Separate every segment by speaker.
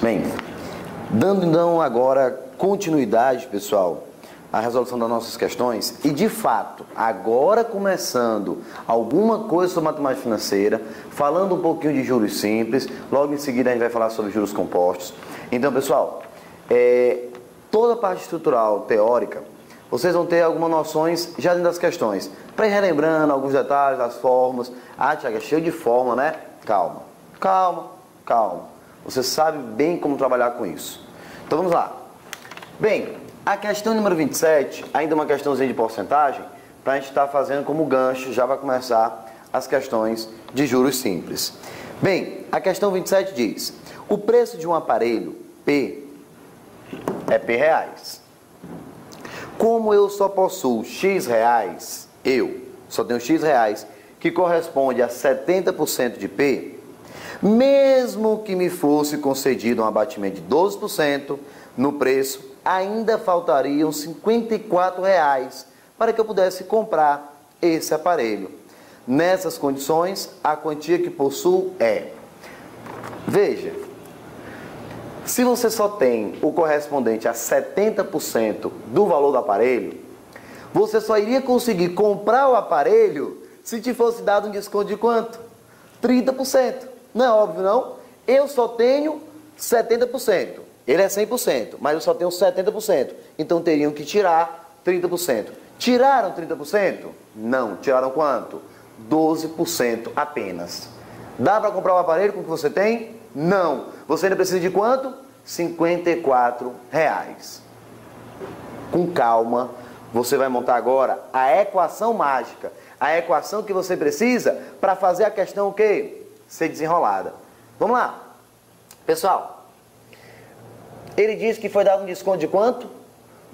Speaker 1: Bem, dando então agora continuidade, pessoal, à resolução das nossas questões, e de fato, agora começando alguma coisa sobre matemática financeira, falando um pouquinho de juros simples, logo em seguida a gente vai falar sobre juros compostos. Então, pessoal, toda a parte estrutural, teórica, vocês vão ter algumas noções já dentro das questões, para ir relembrando alguns detalhes das fórmulas. Ah, Thiago, é cheio de fórmula, né? Calma, calma, calma. Você sabe bem como trabalhar com isso. Então vamos lá. Bem, a questão número 27, ainda uma questãozinha de porcentagem, para a gente estar fazendo como gancho, já vai começar as questões de juros simples. Bem, a questão 27 diz: o preço de um aparelho P é P reais. Como eu só possuo X reais, eu só tenho X reais, que corresponde a 70% de P, mesmo que me fosse concedido um abatimento de 12% no preço, ainda faltariam 54 reais para que eu pudesse comprar esse aparelho. Nessas condições, a quantia que possuo é... Veja, se você só tem o correspondente a 70% do valor do aparelho, você só iria conseguir comprar o aparelho se te fosse dado um desconto de quanto? 30%. Não é óbvio, não? Eu só tenho 70%. Ele é 100%, mas eu só tenho 70%. Então teriam que tirar 30%. Tiraram 30%? Não. Tiraram quanto? 12% apenas. Dá para comprar o aparelho com o que você tem? Não. Você ainda precisa de quanto? 54 reais. Com calma, você vai montar agora a equação mágica. A equação que você precisa para fazer a questão o quê? Ser desenrolada. Vamos lá. Pessoal, ele diz que foi dado um desconto de quanto?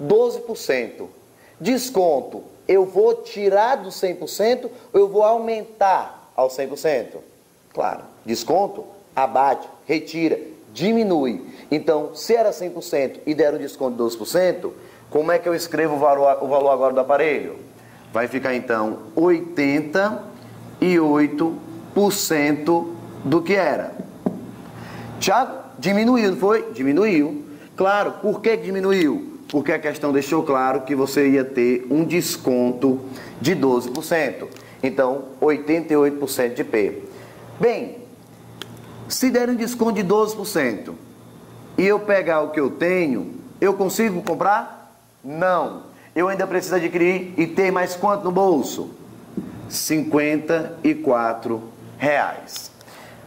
Speaker 1: 12%. Desconto, eu vou tirar do 100% ou eu vou aumentar ao 100%? Claro, desconto, abate, retira, diminui. Então, se era 100% e deram um desconto de 12%, como é que eu escrevo o valor agora do aparelho? Vai ficar então 88% do que era. Tiago, diminuiu, não foi? Diminuiu. Claro, por que diminuiu? Porque a questão deixou claro que você ia ter um desconto de 12%. Então, 88% de P. Bem, se der um desconto de 12% e eu pegar o que eu tenho, eu consigo comprar? Não. Eu ainda preciso adquirir e ter mais quanto no bolso? 54 reais.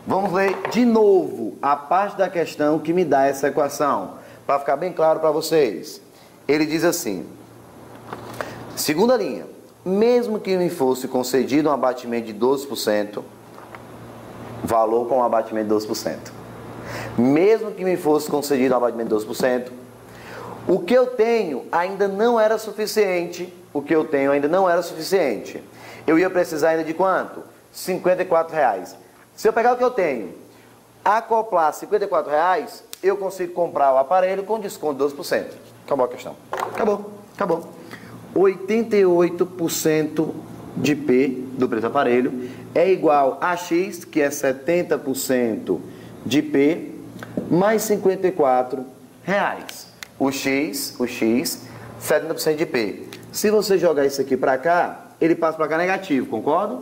Speaker 1: Vamos ler de novo a parte da questão que me dá essa equação, para ficar bem claro para vocês. Ele diz assim, segunda linha, mesmo que me fosse concedido um abatimento de 12%, valor com abatimento de 12%. Mesmo que me fosse concedido um abatimento de 12%, o que eu tenho ainda não era suficiente. O que eu tenho ainda não era suficiente. Eu ia precisar ainda de quanto? 54 reais. Se eu pegar o que eu tenho, acoplar 54 reais, eu consigo comprar o aparelho com desconto de 12%. Acabou a questão. Acabou. Acabou. 88% de P do preço do aparelho é igual a X, que é 70% de P, mais 54 reais. O X, 70% de P. Se você jogar isso aqui para cá, ele passa para cá negativo, concorda?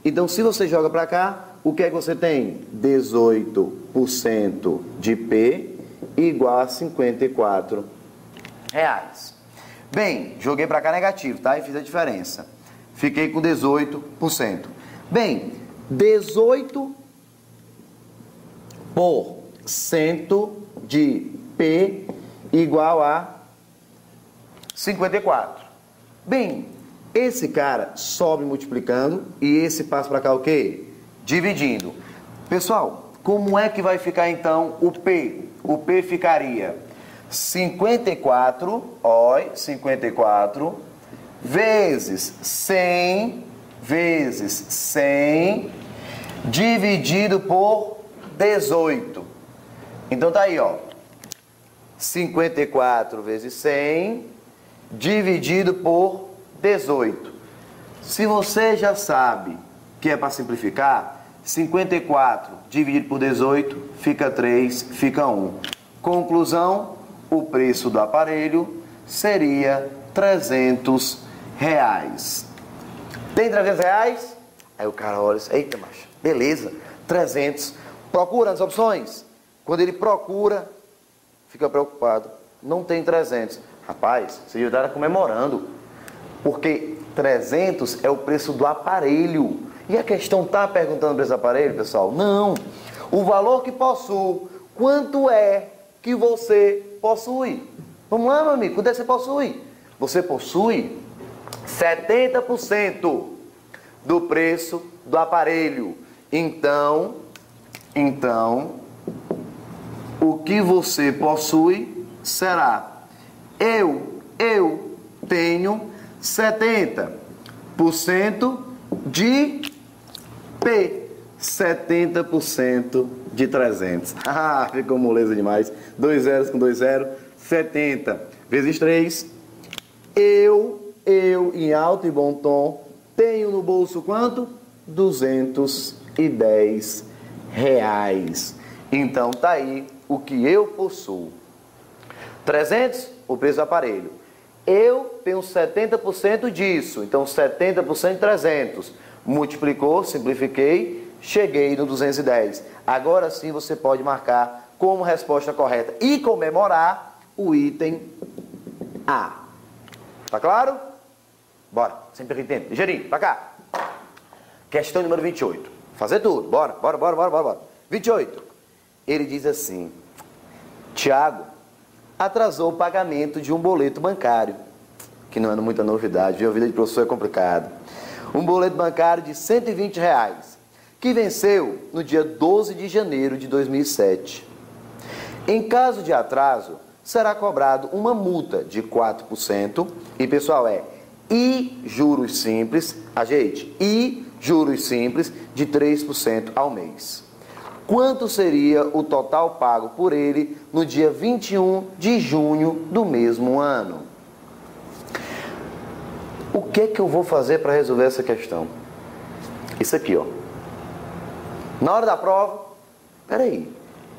Speaker 1: Então, se você joga para cá, o que é que você tem? 18% de P igual a 54 reais. Bem, joguei para cá negativo, tá? E fiz a diferença. Fiquei com 18%. Bem, 18% de P igual a 54. Bem, esse cara sobe multiplicando e esse passa para cá o quê? Dividindo. Pessoal, como é que vai ficar então o P? O P ficaria 54 vezes 100 dividido por 18. Então tá aí, ó. 54 vezes 100 dividido por 18. Se você já sabe que é para simplificar, 54 dividido por 18 fica 3, fica 1. Conclusão, o preço do aparelho seria R$300. Tem R$300? Aí o cara olha, eita, macho, beleza, 300. Procura as opções. Quando ele procura, fica preocupado. Não tem 300. Rapaz, você já está comemorando. Porque 300 é o preço do aparelho. E a questão está perguntando o preço do aparelho, pessoal? Não. O valor que possuo, quanto é que você possui? Vamos lá, meu amigo, quanto é que você possui? Você possui 70% do preço do aparelho. Então, o que você possui será: eu tenho 70% de P. 70% de 300. Ah, ficou moleza demais. 2 zeros com 2 zeros. 70 vezes 3. Eu, em alto e bom tom, tenho no bolso quanto? R$210. Então tá aí o que eu possuo. 300, o preço do aparelho. Eu tenho 70% disso, então 70% de 300. Multiplicou, simplifiquei, cheguei no 210. Agora sim você pode marcar como resposta correta e comemorar o item A. Tá claro? Bora, sem perder tempo. Ligeirinho, pra cá. Questão número 28. Fazer tudo, bora. 28. Ele diz assim: Tiago atrasou o pagamento de um boleto bancário, que não é muita novidade, viu? A vida de professor é complicada. Um boleto bancário de R$120, que venceu no dia 12 de janeiro de 2007. Em caso de atraso, será cobrado uma multa de 4%, e pessoal, e juros simples, juros simples de 3% ao mês. Quanto seria o total pago por ele no dia 21 de junho do mesmo ano? O que é que eu vou fazer para resolver essa questão? Isso aqui, ó. Na hora da prova, peraí,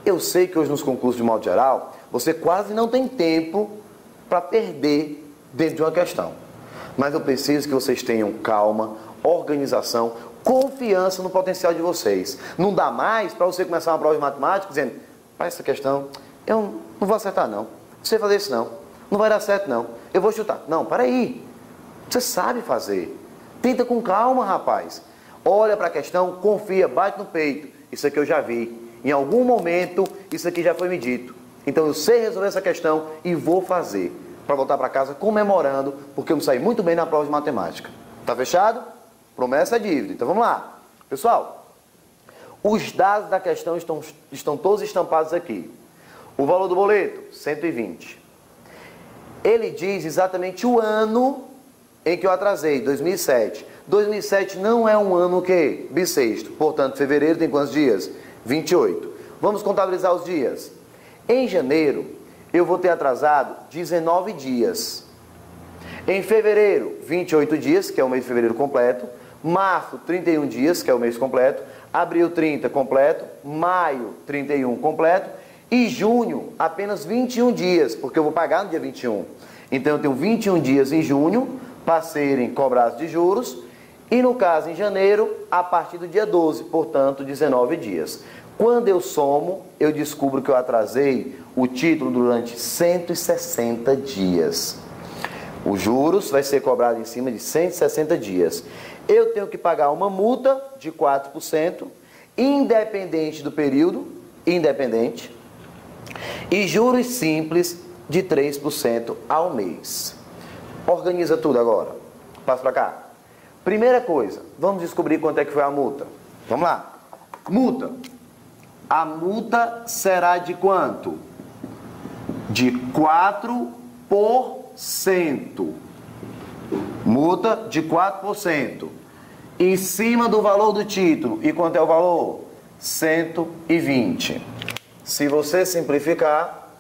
Speaker 1: eu sei que hoje nos concursos de modo geral, você quase não tem tempo para perder dentro de uma questão. Mas eu preciso que vocês tenham calma, organização, confiança no potencial de vocês. Não dá mais para você começar uma prova de matemática dizendo: pai, essa questão, eu não vou acertar não. Não sei fazer isso não. Não vai dar certo não. Eu vou chutar. Não, para aí. Você sabe fazer. Tenta com calma, rapaz. Olha para a questão, confia, bate no peito. Isso aqui eu já vi. Em algum momento, isso aqui já foi me dito. Então eu sei resolver essa questão e vou fazer. Para voltar para casa comemorando, porque eu me saí muito bem na prova de matemática. Tá fechado? Promessa é dívida. Então vamos lá. Pessoal, os dados da questão estão todos estampados aqui. O valor do boleto, 120. Ele diz exatamente o ano em que eu atrasei, 2007. 2007 não é um ano o quê? Bissexto. Portanto, fevereiro tem quantos dias? 28. Vamos contabilizar os dias. Em janeiro, eu vou ter atrasado 19 dias. Em fevereiro, 28 dias, que é o mês de fevereiro completo. Março, 31 dias, que é o mês completo. Abril, 30 completo. Maio, 31 completo. E junho, apenas 21 dias, porque eu vou pagar no dia 21. Então eu tenho 21 dias em junho para serem cobrados de juros. E no caso, em janeiro, a partir do dia 12, portanto, 19 dias. Quando eu somo, eu descubro que eu atrasei o título durante 160 dias. Os juros vai ser cobrado em cima de 160 dias. Eu tenho que pagar uma multa de 4%, independente do período, independente, e juros simples de 3% ao mês. Organiza tudo agora. Passa para cá. Primeira coisa, vamos descobrir quanto é que foi a multa. Vamos lá. Multa. A multa será de quanto? De 4%. Multa de 4%. Em cima do valor do título. E quanto é o valor? 120. Se você simplificar,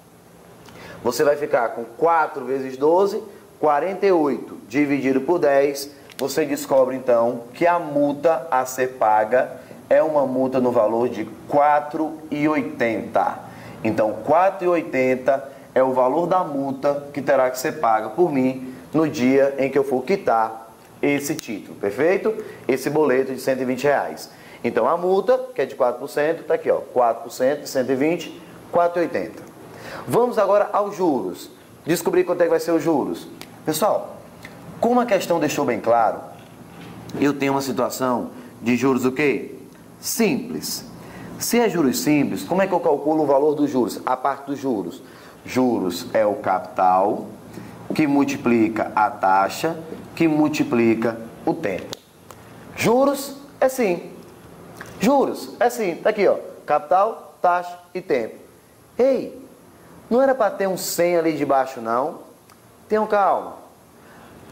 Speaker 1: você vai ficar com 4 vezes 12, 48. Dividido por 10, você descobre então que a multa a ser paga é uma multa no valor de R$ 4,80. Então, R$ 4,80 é o valor da multa que terá que ser paga por mim no dia em que eu for quitar esse título, perfeito? Esse boleto de R$ 120. Então, a multa, que é de 4%, está aqui, ó, 4% de 120, R$ 4,80. Vamos agora aos juros. Descobrir quanto é que vai ser os juros. Pessoal, como a questão deixou bem claro, eu tenho uma situação de juros o quê? Simples. Se é juros simples, como é que eu calculo o valor dos juros? A parte dos juros. Juros é o capital que multiplica a taxa, que multiplica o tempo. Juros é sim. Juros é sim. Tá aqui, ó. Capital, taxa e tempo. Ei, não era para ter um 100 ali debaixo, não? Tenham calma.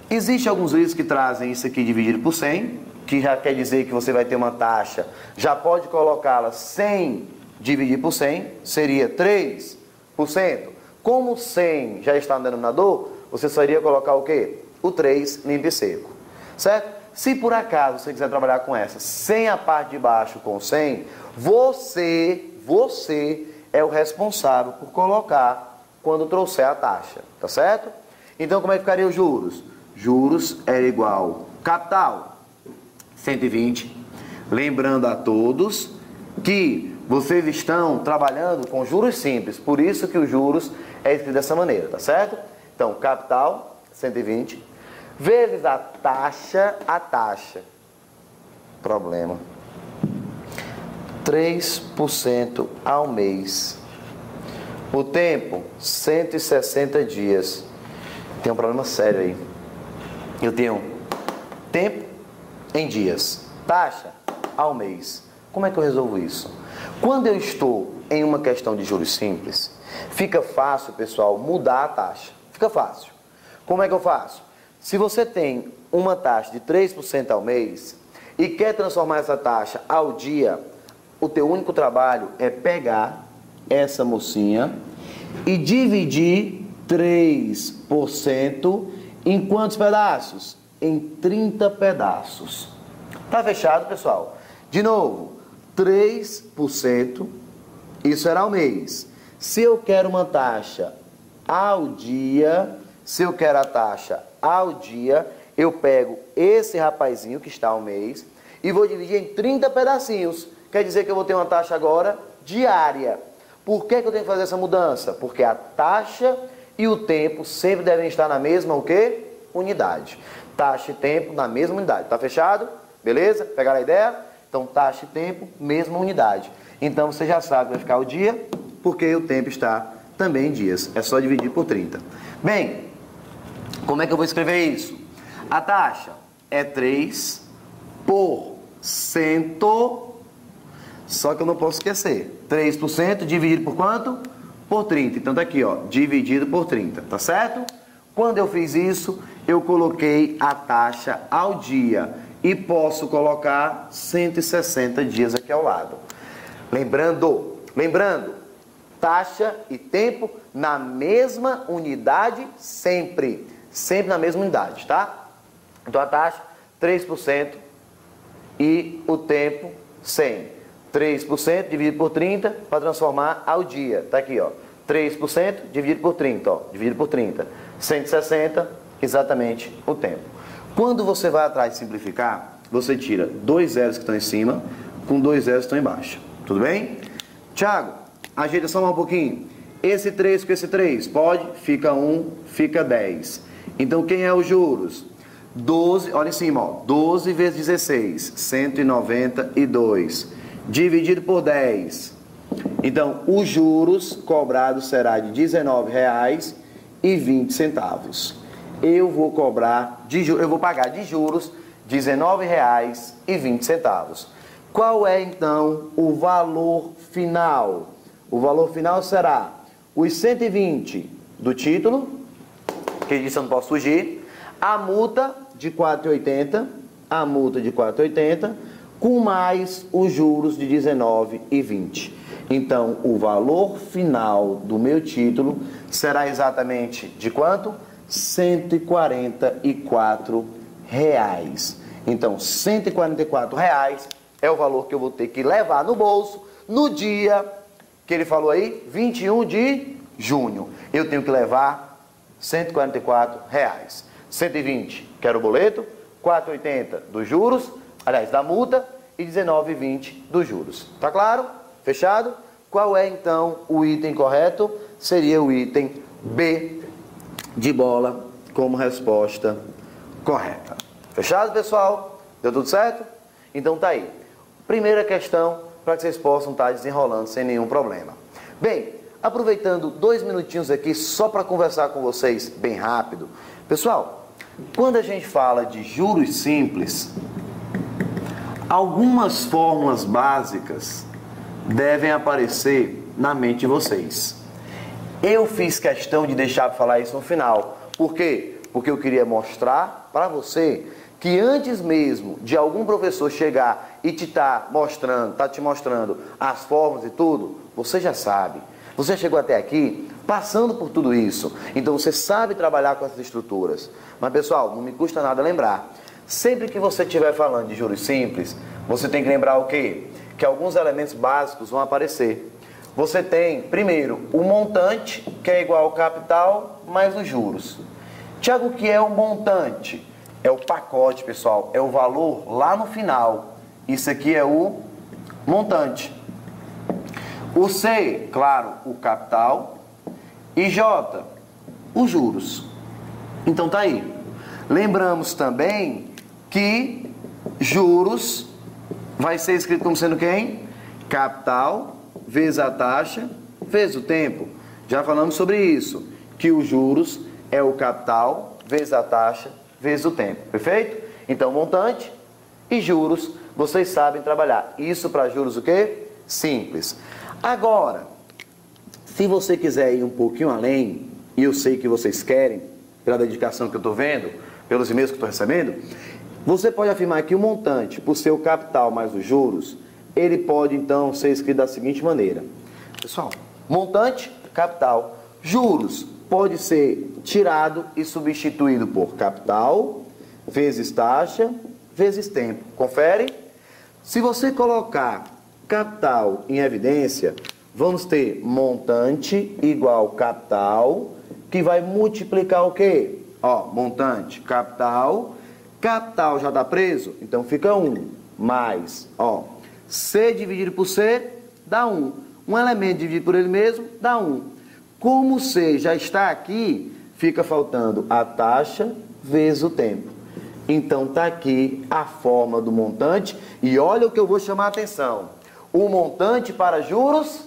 Speaker 1: Existem alguns livros que trazem isso aqui dividido por 100, que já quer dizer que você vai ter uma taxa, já pode colocá-la 100 dividido por 100, seria 3%. Como 100 já está no denominador, você só iria colocar o quê? O 3 limpo e seco, certo? Se por acaso você quiser trabalhar com essa, sem a parte de baixo com 100, você é o responsável por colocar quando trouxer a taxa, tá certo? Então como é que ficaria os juros? Juros é igual capital, 120. Lembrando a todos que vocês estão trabalhando com juros simples, por isso que os juros é escrito dessa maneira, tá certo? Então, capital, 120, vezes a taxa, problema, 3% ao mês. O tempo, 160 dias. Tem um problema sério aí. Eu tenho tempo em dias, taxa ao mês. Como é que eu resolvo isso? Quando eu estou em uma questão de juros simples, fica fácil, pessoal, mudar a taxa. Fica fácil. Como é que eu faço? Se você tem uma taxa de 3% ao mês e quer transformar essa taxa ao dia, o teu único trabalho é pegar essa mocinha e dividir 3% em quantos pedaços? Em 30 pedaços. Tá fechado, pessoal? De novo, 3%, isso era ao mês. Se eu quero uma taxa ao dia, eu pego esse rapazinho que está ao mês e vou dividir em 30 pedacinhos. Quer dizer que eu vou ter uma taxa agora diária. Por que eu tenho que fazer essa mudança? Porque a taxa e o tempo sempre devem estar na mesma o quê? Unidade. Taxa e tempo na mesma unidade. Tá fechado? Beleza? Pegaram a ideia? Então, taxa e tempo, mesma unidade. Então, você já sabe que vai ficar o dia, porque o tempo está também em dias. É só dividir por 30. Bem, como é que eu vou escrever isso? A taxa é 3%, só que eu não posso esquecer. 3% dividido por quanto? Por 30. Então, tá aqui, ó, dividido por 30, tá certo? Quando eu fiz isso, eu coloquei a taxa ao dia e posso colocar 160 dias aqui ao lado. Lembrando, taxa e tempo na mesma unidade sempre. Sempre na mesma unidade, tá? Então a taxa, 3% e o tempo, 100. 3% dividido por 30 para transformar ao dia. Tá aqui, ó. 3% dividido por 30, ó. Dividido por 30. 160, exatamente o tempo. Quando você vai atrás de simplificar, você tira 2 zeros que estão em cima com 2 zeros que estão embaixo. Tudo bem? Tiago, ajeita só um pouquinho. Esse 3 com esse 3, pode? Fica 1, fica 10. Então, quem é os juros? 12, olha em cima, ó. 12 vezes 16, 192. Dividido por 10. Então, os juros cobrados será de R$ 19,20. Eu vou pagar de juros R$ 19,20. Qual é, então, o valor final? O valor final será os 120 do título, que disso eu não posso fugir, a multa de R$ 4,80, com mais os juros de R$ 19,20. Então, o valor final do meu título será exatamente de quanto? R$ 144. Então, R$ 144 é o valor que eu vou ter que levar no bolso no dia que ele falou aí? 21 de junho. Eu tenho que levar R$ 144. 120, que era o boleto, 4,80 dos juros, aliás, da multa, e 19,20 dos juros. Tá claro? Fechado? Qual é, então, o item correto? Seria o item B de bola como resposta correta. Fechado, pessoal? Deu tudo certo? Então tá aí. Primeira questão para que vocês possam estar desenrolando sem nenhum problema. Bem, aproveitando 2 minutinhos aqui só para conversar com vocês bem rápido. Pessoal, quando a gente fala de juros simples, algumas fórmulas básicas devem aparecer na mente de vocês. Eu fiz questão de deixar para falar isso no final. Por quê? Porque eu queria mostrar para você que antes mesmo de algum professor chegar e te te mostrando as fórmulas e tudo, você já sabe. Você chegou até aqui passando por tudo isso. Então você sabe trabalhar com essas estruturas. Mas pessoal, não me custa nada lembrar. Sempre que você estiver falando de juros simples, você tem que lembrar o quê? Que alguns elementos básicos vão aparecer. Você tem, primeiro, o montante, que é igual ao capital, mais os juros. Tiago, o que é o montante? É o pacote, pessoal. É o valor lá no final. Isso aqui é o montante. O C, claro, o capital. E J, os juros. Então tá aí. Lembramos também que juros vai ser escrito como sendo quem? Capital vezes a taxa vezes o tempo. Já falamos sobre isso, que os juros é o capital vezes a taxa vezes o tempo. Perfeito? Então, montante e juros, vocês sabem trabalhar. Isso para juros o quê? Simples. Agora, se você quiser ir um pouquinho além, e eu sei que vocês querem, pela dedicação que eu estou vendo, pelos e-mails que eu estou recebendo, você pode afirmar que o montante, por ser o capital mais os juros, ele pode, então, ser escrito da seguinte maneira. Pessoal, montante, capital. Juros pode ser tirado e substituído por capital, vezes taxa, vezes tempo. Confere? Se você colocar capital em evidência, vamos ter montante igual capital, que vai multiplicar o quê? Ó, montante, capital já está preso, então fica 1, mais, ó, C dividido por C dá 1. Um elemento dividido por ele mesmo dá 1. Como C já está aqui, fica faltando a taxa vezes o tempo. Então está aqui a forma do montante. E olha o que eu vou chamar a atenção. O montante para juros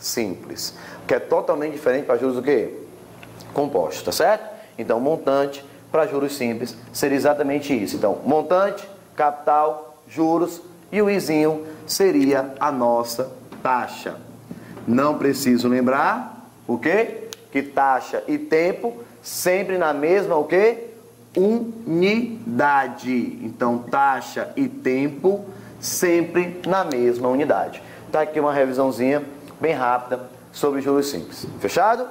Speaker 1: simples, que é totalmente diferente para juros o quê? Compostos, tá certo? Então montante para juros simples seria exatamente isso. Então montante, capital, juros, e o izinho seria a nossa taxa. Não preciso lembrar o quê? Que taxa e tempo sempre na mesma o quê? Unidade. Então taxa e tempo sempre na mesma unidade. Tá aqui uma revisãozinha bem rápida sobre juros simples. Fechado?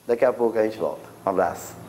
Speaker 1: Daqui a pouco a gente volta. Um abraço.